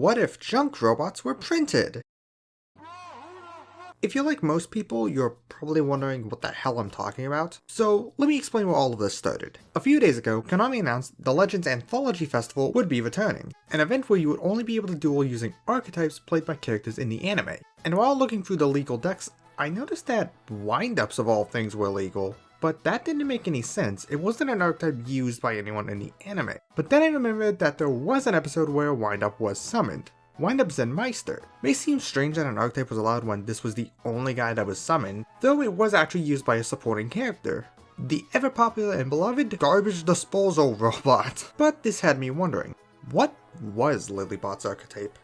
What if junk robots were printed? If you're like most people, you're probably wondering what the hell I'm talking about, so let me explain where all of this started. A few days ago, Konami announced the Legends Anthology Festival would be returning, an event where you would only be able to duel using archetypes played by characters in the anime. And while looking through the legal decks, I noticed that wind-ups of all things were legal. But that didn't make any sense. It wasn't an archetype used by anyone in the anime. But then I remembered that there was an episode where Wind-Up was summoned. Wind-Up Zenmeister. May seem strange that an archetype was allowed when this was the only guy that was summoned, though it was actually used by a supporting character. The ever popular and beloved Garbage Disposal Robot. But this had me wondering, what was Lilybot's archetype?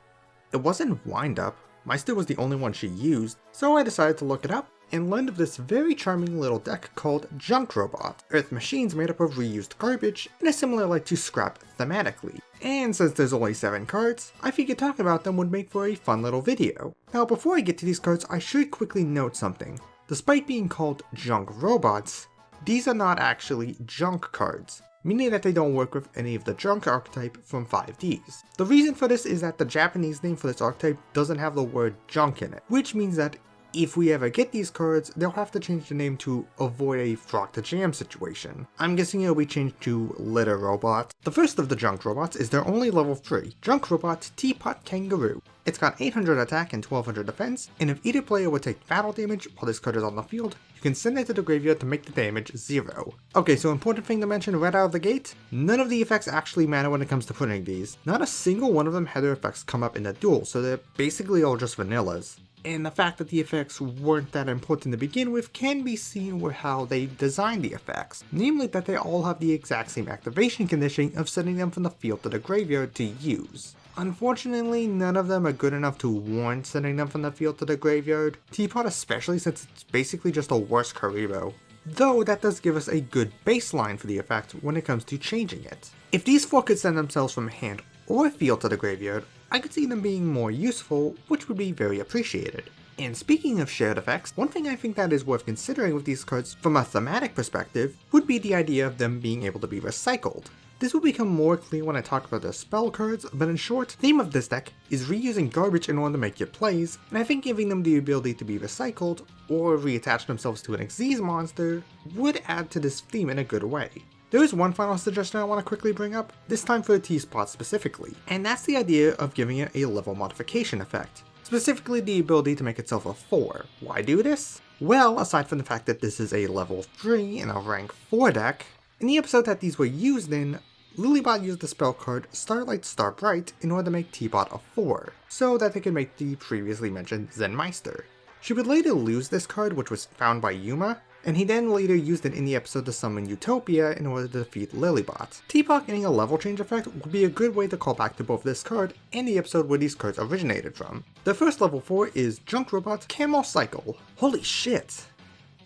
It wasn't Wind-Up. Meister was the only one she used, so I decided to look it up and learned of this very charming little deck called Junk Robot, Earth machines made up of reused garbage in a similar light to Scrap thematically. And since there's only 7 cards, I figured talking about them would make for a fun little video. Now before I get to these cards, I should quickly note something. Despite being called Junk Robots, these are not actually junk cards, meaning that they don't work with any of the junk archetype from 5Ds. The reason for this is that the Japanese name for this archetype doesn't have the word junk in it, which means that if we ever get these cards, they'll have to change the name to avoid a Frog to Jam situation. I'm guessing it'll be changed to Litter Robot. The first of the Junk Robots is their only level 3, Junk Robot Teapot Kangaroo. It's got 800 attack and 1200 defense, and if either player would take battle damage while this card is on the field, you can send it to the graveyard to make the damage 0. Okay, so important thing to mention right out of the gate, none of the effects actually matter when it comes to putting these. Not a single one of them had their effects come up in the duel, so they're basically all just vanillas. And the fact that the effects weren't that important to begin with can be seen with how they designed the effects, namely that they all have the exact same activation conditioning of sending them from the field to the graveyard to use. Unfortunately, none of them are good enough to warrant sending them from the field to the graveyard, Teapot especially since it's basically just a worse Karibo. Though that does give us a good baseline for the effect when it comes to changing it. If these 4 could send themselves from hand or field to the graveyard, I could see them being more useful, which would be very appreciated. And speaking of shared effects, one thing I think that is worth considering with these cards from a thematic perspective would be the idea of them being able to be recycled. This will become more clear when I talk about the spell cards, but in short, the theme of this deck is reusing garbage in order to make your plays, and I think giving them the ability to be recycled, or reattach themselves to an Xyz monster, would add to this theme in a good way. There is one final suggestion I want to quickly bring up, this time for the T-Spot specifically, and that's the idea of giving it a level modification effect. Specifically the ability to make itself a 4. Why do this? Well, aside from the fact that this is a level 3 in a rank 4 deck, in the episode that these were used in, Lilybot used the spell card Starlight Starbright in order to make Teapot a 4, so that they could make the previously mentioned Zenmeister. She would later lose this card, which was found by Yuma, and he then later used it in the episode to summon Utopia in order to defeat Lilybot. Teapot getting a level change effect would be a good way to call back to both this card and the episode where these cards originated from. The first level 4 is Junk Robot Camel Cycle. Holy shit!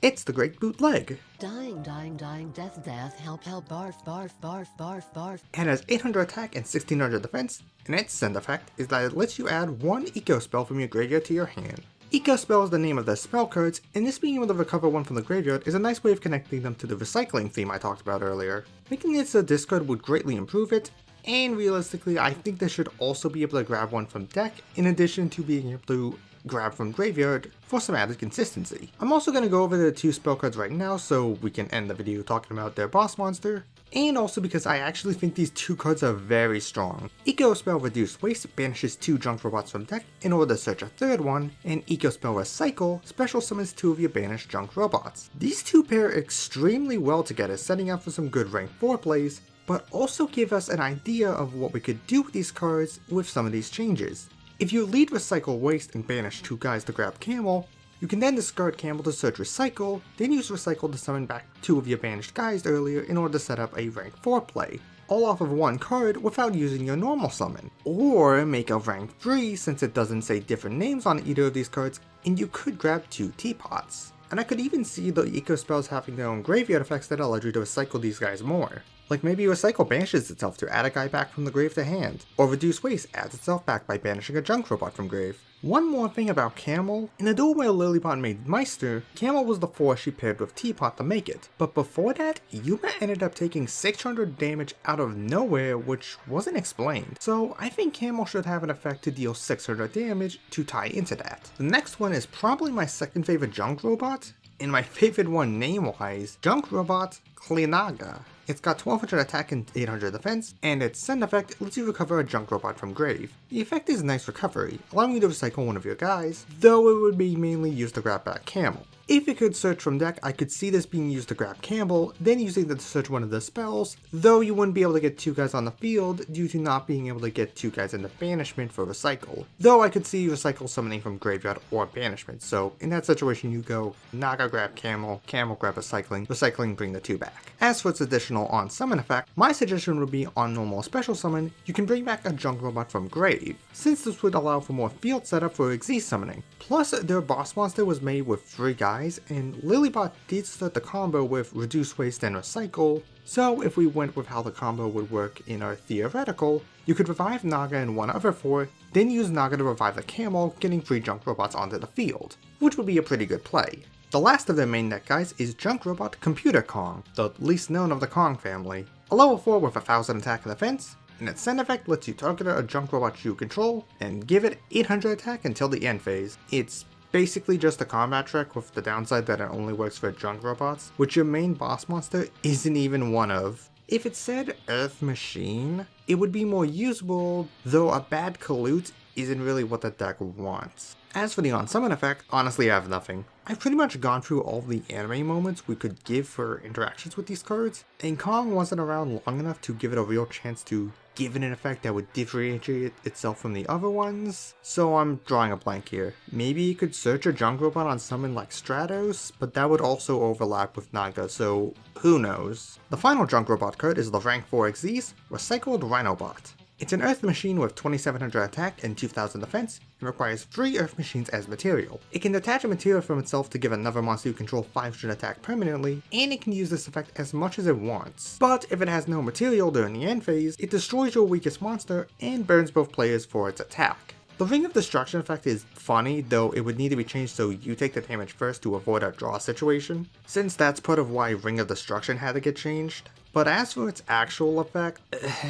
It's the Great Bootleg. Dying, death, help, barf, barf. It has 800 attack and 1600 defense, and its send effect is that it lets you add 1 Eco Spell from your graveyard to your hand. Eco Spell is the name of the spell cards, and this being able to recover 1 from the graveyard is a nice way of connecting them to the recycling theme I talked about earlier. Making it so discard would greatly improve it, and realistically I think they should also be able to grab 1 from deck, in addition to being able to grab from graveyard for some added consistency. I'm also going to go over the 2 spell cards right now so we can end the video talking about their boss monster, and also because I actually think these 2 cards are very strong. Eco Spell Reduce Waste banishes 2 junk robots from deck in order to search a 3rd one, and Eco Spell Recycle special summons 2 of your banished junk robots. These 2 pair extremely well together, setting up for some good rank 4 plays, but also give us an idea of what we could do with these cards with some of these changes. If you lead Recycle Waste and banish 2 guys to grab Camel, you can then discard Camel to search Recycle, then use Recycle to summon back 2 of your banished guys earlier in order to set up a rank 4 play, all off of 1 card without using your normal summon. Or make a rank 3 since it doesn't say different names on either of these cards, and you could grab 2 Teapots. And I could even see the Eco Spells having their own graveyard effects that allow you to recycle these guys more. Like maybe Recycle banishes itself to add a guy back from the grave to hand, or Reduce Waste adds itself back by banishing a junk robot from grave. One more thing about Camel, in the duel where Lilybot made Meister, Camel was the force she paired with Teapot to make it, but before that, Yuma ended up taking 600 damage out of nowhere which wasn't explained, so I think Camel should have an effect to deal 600 damage to tie into that. The next one is probably my second favorite junk robot, and my favorite one name-wise, Junk Robot Kleinaga. It's got 1200 attack and 800 defense, and its send effect lets you recover a junk robot from grave. The effect is a nice recovery, allowing you to recycle one of your guys, though it would be mainly used to grab back Camel. If it could search from deck, I could see this being used to grab Campbell, then using it to search one of the spells, though you wouldn't be able to get 2 guys on the field due to not being able to get 2 guys into banishment for recycle. Though I could see recycle summoning from graveyard or banishment, so in that situation you go Naga grab Camel, Camel grab recycling bring the 2 back. As for its additional on summon effect, my suggestion would be on normal special summon, you can bring back a junk robot from grave, since this would allow for more field setup for Xyz summoning. Plus their boss monster was made with 3 guys, and Lilybot did start the combo with Reduce Waste and Recycle, so if we went with how the combo would work in our theoretical, you could revive Naga and one other 4, then use Naga to revive the Camel, getting 3 junk robots onto the field, which would be a pretty good play. The last of their main deck guys is Junk Robot Computer Kong, the least known of the Kong family. A level 4 with 1000 attack and defense, and its send effect lets you target a junk robot you control, and give it 800 attack until the end phase. It's basically just a combat trick with the downside that it only works for junk robots, which your main boss monster isn't even one of. If it said Earth Machine, it would be more usable, though a bad Kalut isn't really what the deck wants. As for the on-summon effect, honestly I have nothing. I've pretty much gone through all the anime moments we could give for interactions with these cards, and Kong wasn't around long enough to give it a real chance to give it an effect that would differentiate itself from the other ones, so I'm drawing a blank here. Maybe you could search a junk robot on summon like Stratos, but that would also overlap with Naga, so who knows. The final junk robot card is the rank 4 Xyz, Recycled Rhinobot. It's an Earth Machine with 2700 attack and 2000 defense, and requires 3 Earth Machines as material. It can detach a material from itself to give another monster you control 500 attack permanently, and it can use this effect as much as it wants. But if it has no material during the end phase, it destroys your weakest monster and burns both players for its attack. The Ring of Destruction effect is funny, though it would need to be changed so you take the damage first to avoid a draw situation, since that's part of why Ring of Destruction had to get changed. But as for its actual effect,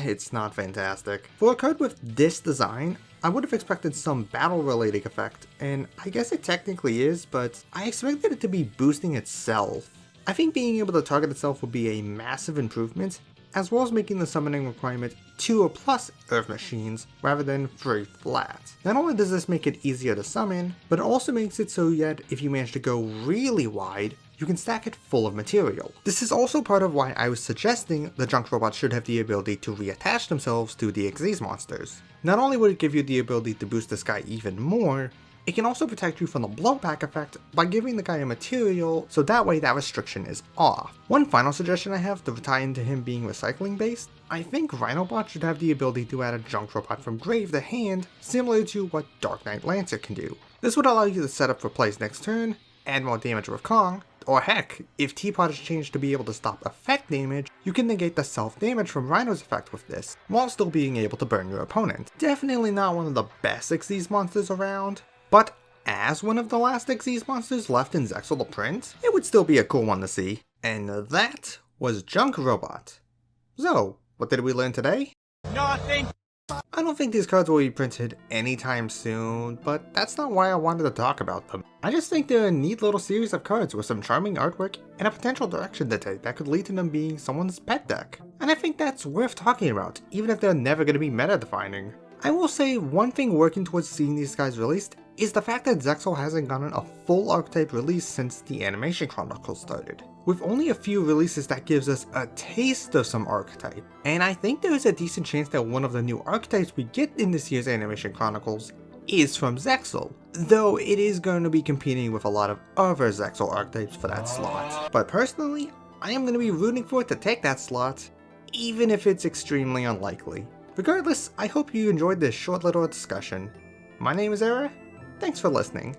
it's not fantastic. For a card with this design, I would have expected some battle related effect, and I guess it technically is, but I expected it to be boosting itself. I think being able to target itself would be a massive improvement, as well as making the summoning requirement 2 or plus Earth Machines rather than 3 flat. Not only does this make it easier to summon, but it also makes it so that if you manage to go really wide, you can stack it full of material. This is also part of why I was suggesting the junk robots should have the ability to reattach themselves to the Xyz monsters. Not only would it give you the ability to boost this guy even more, it can also protect you from the blowback effect by giving the guy a material, so that way that restriction is off. One final suggestion I have to tie into him being recycling based, I think Rhinobot should have the ability to add a junk robot from grave to hand, similar to what Dark Knight Lancer can do. This would allow you to set up for plays next turn, add more damage with Kong, or heck, if Teapot is changed to be able to stop effect damage, you can negate the self-damage from Rhino's effect with this, while still being able to burn your opponent. Definitely not one of the best Xyz monsters around, but as one of the last Xyz monsters left in Zexal to print, it would still be a cool one to see. And that was Junk Robot. So, what did we learn today? Nothing! I don't think these cards will be printed anytime soon, but that's not why I wanted to talk about them. I just think they're a neat little series of cards with some charming artwork and a potential direction to take that could lead to them being someone's pet deck. And I think that's worth talking about, even if they're never going to be meta defining. I will say one thing working towards seeing these guys released is the fact that Zexal hasn't gotten a full archetype release since the Animation Chronicles started. With only a few releases, that gives us a taste of some archetype, and I think there is a decent chance that one of the new archetypes we get in this year's Animation Chronicles is from Zexal, though it is going to be competing with a lot of other Zexal archetypes for that slot. But personally, I am going to be rooting for it to take that slot, even if it's extremely unlikely. Regardless, I hope you enjoyed this short little discussion. My name is Era, thanks for listening.